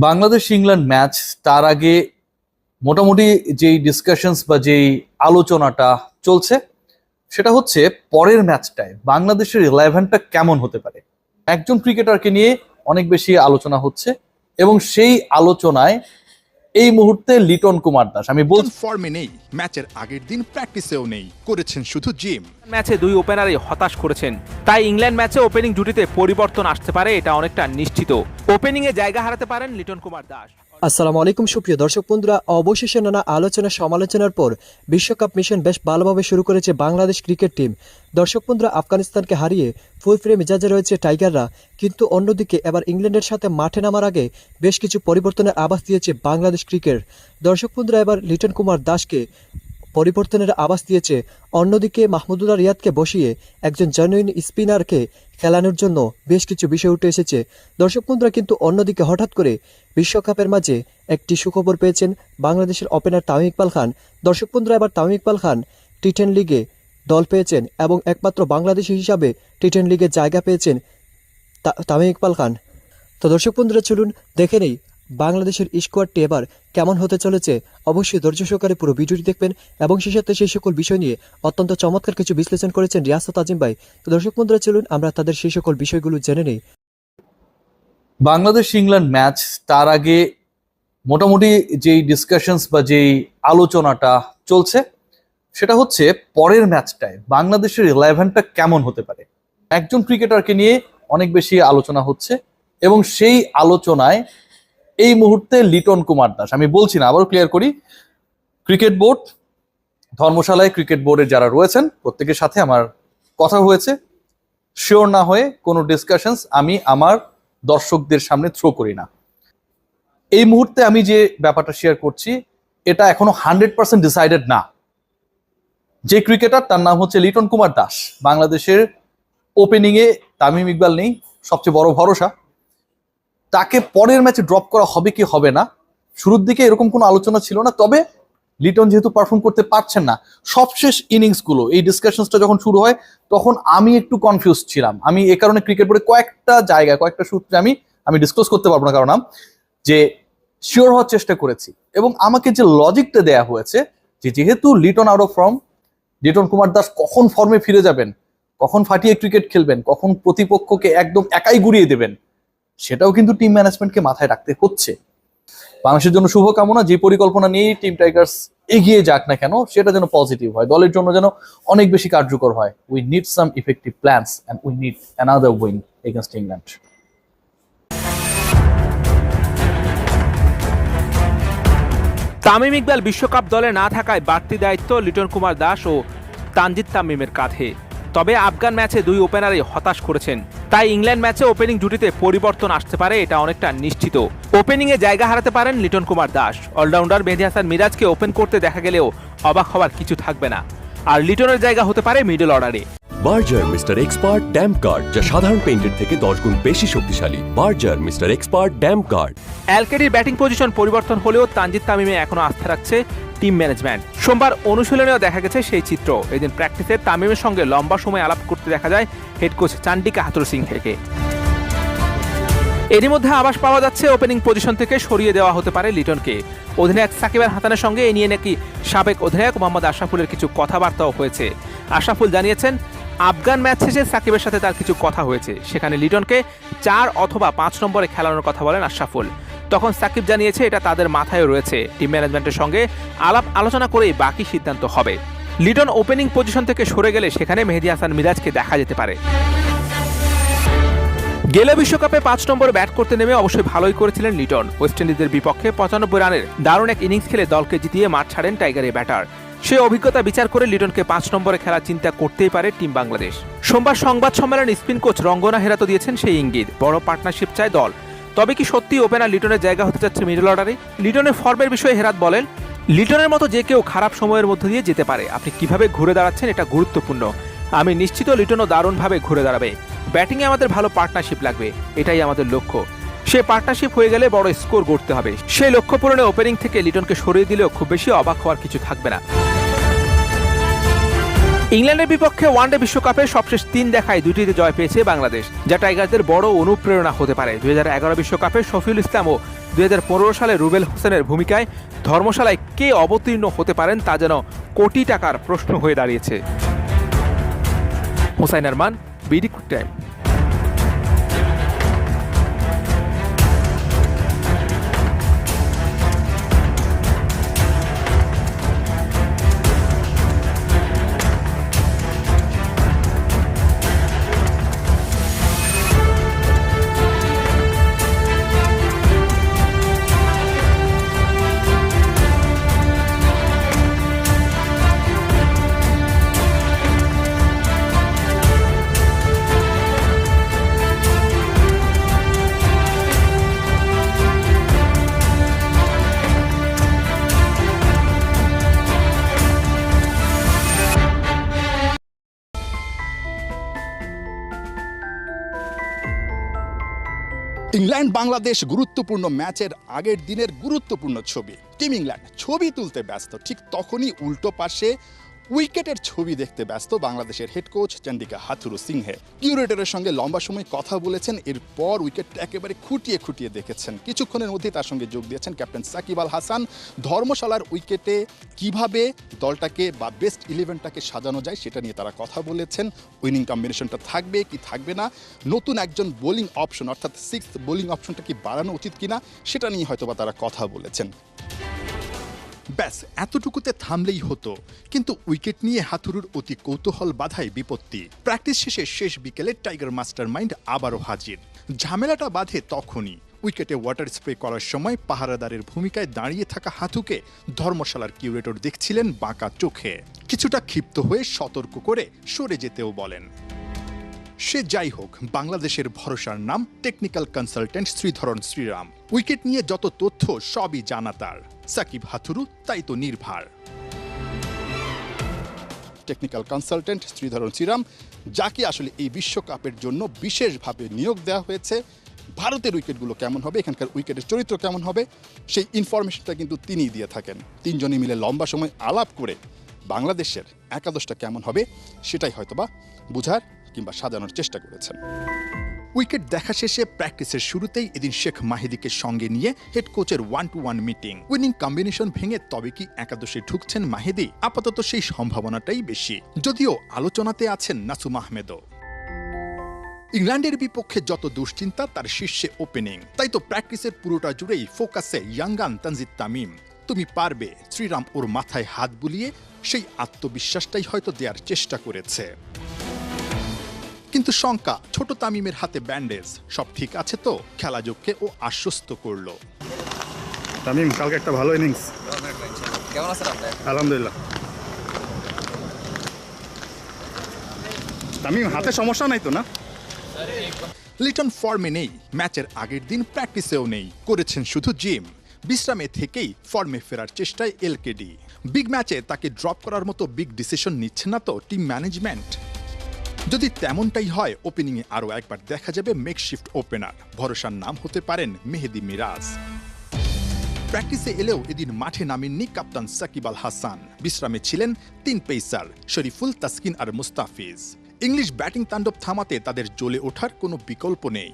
Bangladesh England match তার আগে মোটামুটি যেই ডিসকাশনস বা যেই আলোচনাটা চলছে সেটা হচ্ছে পরের ম্যাচটায় বাংলাদেশের 11টা কেমন হতে পারে। একজন ক্রিকেটারকে নিয়ে অনেক বেশি আলোচনা হচ্ছে এবং সেই আলোচনায় এই মুহূর্তে লিটন কুমার দাস আমি বলছি ফর্মে নেই, ম্যাচের আগের দিন প্র্যাকটিসেও নেই, করেছেন শুধু জিম। ম্যাচে দুই ওপেনারই হতাশ করেছেন, তাই ইংল্যান্ড ম্যাচে ওপেনিং জুটিতে পরিবর্তন আসতে পারে এটা অনেকটা নিশ্চিত। ওপেনিং এ জায়গা হারাতে পারেন লিটন কুমার দাস। আসসালামু আলাইকুম সুপ্রিয় দর্শক বন্ধুরা, অবশেষে নানা আলোচনা সমালোচনার পর বিশ্বকাপ মিশন বেশ ভালোভাবে শুরু করেছে বাংলাদেশ ক্রিকেট টিম। দর্শক বন্ধুরা, আফগানিস্তানকে হারিয়ে ফুল ফ্রে মেজাজে রয়েছে টাইগাররা, কিন্তু অন্যদিকে এবার ইংল্যান্ডের সাথে মাঠে নামার আগে বেশ কিছু পরিবর্তনের আভাস দিয়েছে বাংলাদেশ ক্রিকেট। দর্শক বন্ধুরা, এবার লিটন কুমার দাসকে পরিবর্তনের আভাস দিয়েছে। অন্যদিকে মাহমুদুল্লাহ রিয়াদকে বসিয়ে একজন জেনুইন স্পিনারকে খেলানোর জন্য বেশ কিছু বিষয় উঠে এসেছে। দর্শক বন্ধুরা, কিন্তু অন্যদিকে হঠাৎ করে বিশ্বকাপের মাঝে একটি সুখবর পেয়েছেন বাংলাদেশের ওপেনার তামিম ইকবাল খান। দর্শক বন্ধুরা, এবার তামিম ইকবাল খান টি10 লিগে দল পেয়েছেন এবং একমাত্র বাংলাদেশি হিসাবে টি10 লিগে জায়গা পেয়েছেন তামিম ইকবাল খান। তো দর্শক বন্ধুরা, চলুন দেখে নেই বাংলাদেশের স্কোয়াডটি এবার কেমন হতে চলেছে। অবশ্যই ধৈর্য সহকারে পুরো ভিডিওটি দেখবেন এবং সেই সাথে সেই সকল বিষয় নিয়ে অত্যন্ত চমৎকার কিছু বিশ্লেষণ করেছেন রিয়াসত আজিম ভাই। তো দর্শক বন্ধুরা, চলুন আমরা তাদের সেই সকল বিষয়গুলো জেনে নেই। বাংলাদেশ ইংল্যান্ড ম্যাচ তার আগে মোটামুটি যেই ডিসকাশনস বা যেই আলোচনাটা চলছে সেটা হচ্ছে পরের ম্যাচটায় বাংলাদেশের 11টা কেমন হতে পারে। একজন ক্রিকেটারকে নিয়ে অনেক বেশি আলোচনা হচ্ছে এবং সেই আলোচনায় এই মুহূর্তে লিটন কুমার দাস আমি বলছি না, আবারও ক্লিয়ার করি, ক্রিকেট বোর্ড ধর্মশালায় ক্রিকেট বোর্ডের যারা রয়েছেন প্রত্যেকের সাথে আমার কথা হয়েছে। শিওর না হয়ে কোনো ডিসকাশনস আমি আমার দর্শকদের সামনে থ্রো করি না। এই মুহূর্তে আমি যে ব্যাপারটা শেয়ার করছি এটা এখনো 100% ডিসাইডেড না। যে ক্রিকেটার তার নাম হচ্ছে লিটন কুমার দাস। বাংলাদেশের ওপেনিংয়ে তামিম ইকবাল নেই, সবচেয়ে বড় ভরসা। তাকে পরের ম্যাচে ড্রপ করা হবে কি হবে না, শুরুর দিকে এরকম কোনো আলোচনা ছিল না। তবে লিটন যেহেতু পারফর্ম করতে পারছেন না, সবশেষ ইনিংসগুলো এই ডিসকাশনসটা যখন শুরু হয় তখন আমি একটু কনফিউজ ছিলাম। আমি এ কারণে ক্রিকেট বোর্ডে কয়েকটা জায়গায় কয়েকটা সূত্রে আমি ডিসক্লোজ করতে পারবো না কারণ যে শিওর হওয়ার চেষ্টা করেছি এবং আমাকে যে লজিকটা দেয়া হয়েছে যে যেহেতু Liton out of form, Liton Kumar Das কখন ফর্মে ফিরে যাবেন, কখন ফাটিয়ে ক্রিকেট খেলবেন, কখন প্রতিপক্ষকে একদম একাই গুড়িয়ে দেবেন, সেটাও কিন্তু টিম ম্যানেজমেন্টকে মাথায় রাখতে হচ্ছে। বাংলাদেশের জন্য শুভকামনা, যে পরিকল্পনা নিয়ে টিম টাইগার্স এগিয়ে যাক না কেন সেটা যেন পজিটিভ হয়, দলের জন্য যেন অনেক বেশি কার্যকর হয়। We need some effective plans and we need another win against England. Tamim Iqbal বিশ্বকাপ দলে না থাকায় বাড়তি দায়িত্ব লিটন কুমার দাস ও তানজিদ তামিমের কাঁধে। তবে আফগান ম্যাচে দুই ওপেনারই হতাশ করেছেন, তাই ইংল্যান্ড ম্যাচে ওপেনিং জুটিতে পরিবর্তন আসতে পারে এটা অনেকটা নিশ্চিত। ওপেনিং এ জায়গা হারাতে পারেন লিটন কুমার দাস। অলরাউন্ডার মেহেদী হাসান মিরাজকে ওপেন করতে দেখা গেলেও অবাক হওয়ার কিছু থাকবে না, আর লিটনের জায়গা হতে পারে মিডল অর্ডারে। Berger mister expert damp guard, যা সাধারণ পেইন্টের থেকে 10 গুণ বেশি শক্তিশালী। Berger mister expert damp guard. এলকেডির ব্যাটিং পজিশন পরিবর্তন হলেও তানজিদ তামিমে এখনো আস্থা রাখছে টিম ম্যানেজমেন্ট। সোমবার অনুশীলনেও দেখা গেছে সেই চিত্র। এদিন প্র্যাকটিসে তামিমের সঙ্গে লম্বা সময় আলাপ করতে দেখা যায় হেড কোচ চান্ডিকা হাথুর সিংকে। এরই মধ্যে আভাস পাওয়া যাচ্ছে ওপেনিং পজিশন থেকে সরিয়ে দেওয়া হতে পারে লিটনকে। অধিনায়ক সাকিব আল হাসানের সঙ্গে এ নিয়ে নাকি সাবেক অধিনায়ক মোহাম্মদ আশরাফুলের কিছু কথাবার্তাও হয়েছে। আশরাফুল জানিয়েছেন আফগান ম্যাচ শেষে সাকিবের সাথে তার কিছু কথা হয়েছে, সেখানে লিটনকে 4 অথবা 5 নম্বরে খেলানোর কথা বলেন আশরাফুল। তখন সাকিব জানিয়েছে এটা তাদের মাথায় রয়েছে, টিম ম্যানেজমেন্টের সঙ্গে আলাপ আলোচনা করেই বাকি সিদ্ধান্ত হবে। লিটন ওপেনিং পজিশন থেকে সরে গেলে সেখানে মেহেদী হাসান মিরাজকে দেখা যেতে পারে। গেলে বিশ্বকাপে 5 নম্বরে ব্যাট করতে নেমে অবশ্যই ভালোই করেছিলেন লিটন। ওয়েস্ট ইন্ডিজের বিপক্ষে 95 রানের দারুণ এক ইনিংস খেলে দলকে জিতিয়ে মাঠ ছাড়েন টাইগারের ব্যাটার। সে অভিজ্ঞতা বিচার করে লিটনকে 5 নম্বরে খেলার চিন্তা করতেই পারে টিম বাংলাদেশ। সোমবার সংবাদ সম্মেলনে স্পিন কোচ রঙ্গনা হেরাতো দিয়েছেন সেই ইঙ্গিত, বড় পার্টনারশিপ চায় দল। তবে কি সত্যি ওপেনার লিটনের জায়গা হতে যাচ্ছে মিডল অর্ডারে? লিটনের ফর্মের বিষয়ে হেরাত বলেন, লিটনের মতো যে কেউ খারাপ সময়ের মধ্য দিয়ে যেতে পারে, আপনি কিভাবে ঘুরে দাঁড়াচ্ছেন এটা গুরুত্বপূর্ণ। আমি নিশ্চিত লিটনও দারুণভাবে ঘুরে দাঁড়াবে। ব্যাটিংয়ে আমাদের ভালো পার্টনারশিপ লাগবে, এটাই আমাদের লক্ষ্য। সে পার্টনারশিপ হয়ে গেলে বড় স্কোর করতে হবে। সেই লক্ষ্য পূরণে ওপেনিং থেকে লিটনকে সরিয়ে দিলেও খুব বেশি অবাক হওয়ার কিছু থাকবে না। ইংল্যান্ডের বিপক্ষে ওয়ানডে বিশ্বকাপে সবশেষ 3 দেখায় 2টিতে জয় পেয়েছে বাংলাদেশ, যা টাইগারদের বড় অনুপ্রেরণা হতে পারে। 2011 বিশ্বকাপে শফিউল ইসলাম ও 2015 সালে রুবেল হোসেনের ভূমিকায় ধর্মশালায় কে অবতীর্ণ হতে পারেন তা যেন কোটি টাকার প্রশ্ন হয়ে দাঁড়িয়েছে। Hossain Arman, BD quick time. England Bangladesh গুরুত্বপূর্ণ ম্যাচের আগের দিনের গুরুত্বপূর্ণ ছবি। টিম ইংল্যান্ড ছবি তুলতে ব্যস্ত, ঠিক তখনই উল্টো পাশে উইকেটের ছবি দেখতে ব্যস্ত বাংলাদেশের হেড কোচ চন্ডিকা হাথুরু সিংহে। কিউরেটরের সঙ্গে লম্বা সময় কথা বলেছেন, এরপর উইকেটটা একেবারে খুঁটিয়ে খুঁটিয়ে দেখেছেন। কিছুক্ষণের মধ্যেই তার সঙ্গে যোগ দিয়েছেন ক্যাপ্টেন সাকিব আল হাসান। ধর্মশালার উইকেটে কিভাবে দলটাকে বা বেস্ট 11টাকে সাজানো যায় সেটা নিয়ে তারা কথা বলেছেন। উইনিং কম্বিনেশনটা থাকবে কি থাকবে না, নতুন একজন বোলিং অপশন অর্থাৎ 6th বোলিং অপশনটা কি বাড়ানো উচিত কিনা সেটা নিয়ে হয়তোবা তারা কথা বলেছেন। ব্যাস এতটুকুতে থামলেই হতো, কিন্তু উইকেট নিয়ে হাথুরুর অতি কৌতূহল বাধায় বিপত্তি। প্র্যাকটিস শেষে শেষ বিকেলে টাইগার মাস্টার মাইন্ড আবারও হাজির। ঝামেলাটা বাধে তখনই উইকেটে ওয়াটার স্প্রে করার সময় পাহারাদারের ভূমিকায় দাঁড়িয়ে থাকা হাথুকে ধর্মশালার কিউরেটর দেখছিলেন বাঁকা চোখে। কিছুটা ক্ষিপ্ত হয়ে সতর্ক করে সরে যেতেও বলেন। সে যাই হোক, বাংলাদেশের ভরসার নাম technical consultant Sridharan Sriram. Wicket নিয়ে যত তথ্য সবই জানা তার। সাকিব হাথুরু তাই তো নির্ভার। টেকনিক্যাল কনসালটেন্ট শ্রীধরন শ্রীরাম, যাকে আসলে এই বিশ্বকাপের জন্য বিশেষভাবে নিয়োগ দেওয়া হয়েছে। ভারতের উইকেটগুলো কেমন হবে, এখানকার উইকেটের চরিত্র কেমন হবে, সেই ইনফরমেশনটা কিন্তু তিনিই দিয়ে থাকেন। তিনজনে মিলে লম্বা সময় আলাপ করে বাংলাদেশের একাদশটা কেমন হবে সেটাই হয়তোবা বুঝার কিংবা সাজানোর চেষ্টা করেছেন। উইকেট দেখা শেষে প্র্যাকটিসের শুরুতেই এদিন শেখ মাহিদিকে সঙ্গে নিয়ে হেড কোচের 1-to-1 মিটিং। উইনিং কম্বিনেশন ভেঙে তবে কি একাদশে ঢুকছেন মাহিদি? আপাতত সেই সম্ভাবনাটাই বেশি, যদিও আলোচনাতে আছেন নাসুম আহমেদও। ইংল্যান্ডের বিপক্ষে যত দুশ্চিন্তা তার শীর্ষে ওপেনিং, তাই তো প্র্যাকটিসের পুরোটা জুড়েই ফোকাসে ইয়াঙ্গান তানজিদ তামিম। তুমি পারবে, শ্রীরাম ওর মাথায় হাত বুলিয়ে সেই আত্মবিশ্বাসটাই হয়তো দেওয়ার চেষ্টা করেছে। কিন্তু শঙ্কা, ছোট তামিমের হাতে ব্যান্ডেজ, সব ঠিক আছে তো? খেলাযোগকে ও আশ্বস্ত করলো। তামিম, কালকে একটা ভালো ইনিংস। কেমন আছেন আপনি? আলহামদুলিল্লাহ। তামিম, হাতে সমস্যা নাই তো না? লিটন ফর্মে নেই, ম্যাচের আগের দিন প্র্যাকটিসেও নেই, করেছেন শুধু জিম। বিশ্রামে থেকেই ফর্মে ফেরার চেষ্টায় এলকেডি। বিগ ম্যাচে তাকে ড্রপ করার মতো বিগ ডিসিশন নিচ্ছে না তো টিম ম্যানেজমেন্ট? যদি তেমনটাই হয়, ওপেনিংয়ে আরও একবার দেখা যাবে মেকশিফট ওপেনার। ভরসার নাম হতে পারেন মেহেদি মিরাজ। প্র্যাকটিসে এলেও এদিন মাঠে নামেননি কাপ্তান সাকিব আল হাসান। বিশ্রামে ছিলেন 3 পেসার শরীফুল, তাসকিন আর মুস্তাফিজ। ইংলিশ ব্যাটিং তাণ্ডব থামাতে তাদের জ্বলে ওঠার কোনো বিকল্প নেই।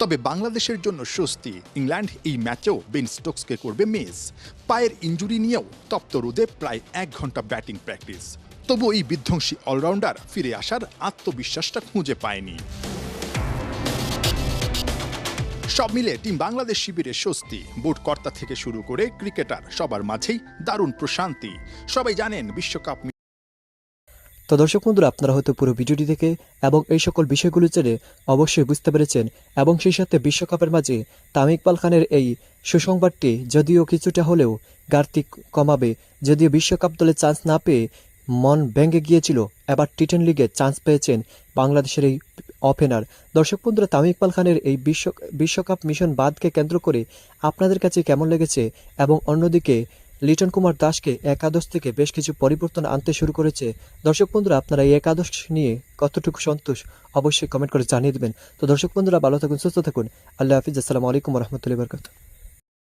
তবে বাংলাদেশের জন্য স্বস্তি, ইংল্যান্ড এই ম্যাচেও বেন স্টোকসকে করবে মিস। পায়ের ইনজুরি নিয়েও তপ্ত রোদে প্রায় 1 ঘন্টা ব্যাটিং প্র্যাকটিস। তবু এই বিধ্বংসী অলরাউন্ডার ফিরে আসার আত্মবিশ্বাসটা খুঁজে পায়নি। সব মিলে টিম বাংলাদেশ শিবিরে স্বস্তি। বোর্ড কর্তা থেকে শুরু করে ক্রিকেটার সবার মাঝেই দারুণ প্রশান্তি। সবাই জানেন বিশ্বকাপ। তো দর্শক বন্ধুরা, আপনারা হয়তো পুরো ভিডিওটি দেখে এবং এই সকল বিষয়গুলো জেনে অবশ্যই বুঝতে পেরেছেন, এবং সেই সাথে বিশ্বকাপের মাঝে তামিম ইকবাল খানের এই সুসংবাদটি যদিও কিছুটা হলেও ঘাটতি কমাবে। যদিও বিশ্বকাপ দলে চান্স না পেয়ে মন ভেঙে গিয়েছিল, এবার টি-10 লিগে চান্স পেয়েছেন বাংলাদেশের এই ওপেনার। দর্শক বন্ধুরা, তামিম ইকবাল খানের এই বিশ্বকাপ মিশন বাদকে কেন্দ্র করে আপনাদের কাছে কেমন লেগেছে? এবং অন্যদিকে লিটন কুমার দাসকে একাদশ থেকে বেশ কিছু পরিবর্তন আনতে শুরু করেছে। দর্শক বন্ধুরা, আপনারা এই একাদশ নিয়ে কতটুকু সন্তোষ অবশ্যই কমেন্ট করে জানিয়ে দেবেন। তো দর্শক বন্ধুরা, ভালো থাকুন, সুস্থ থাকুন। আল্লাহ হাফিজ। আসসালামু আলাইকুম ওয়া রাহমাতুল্লাহি ওয়া বারাকাতুহু।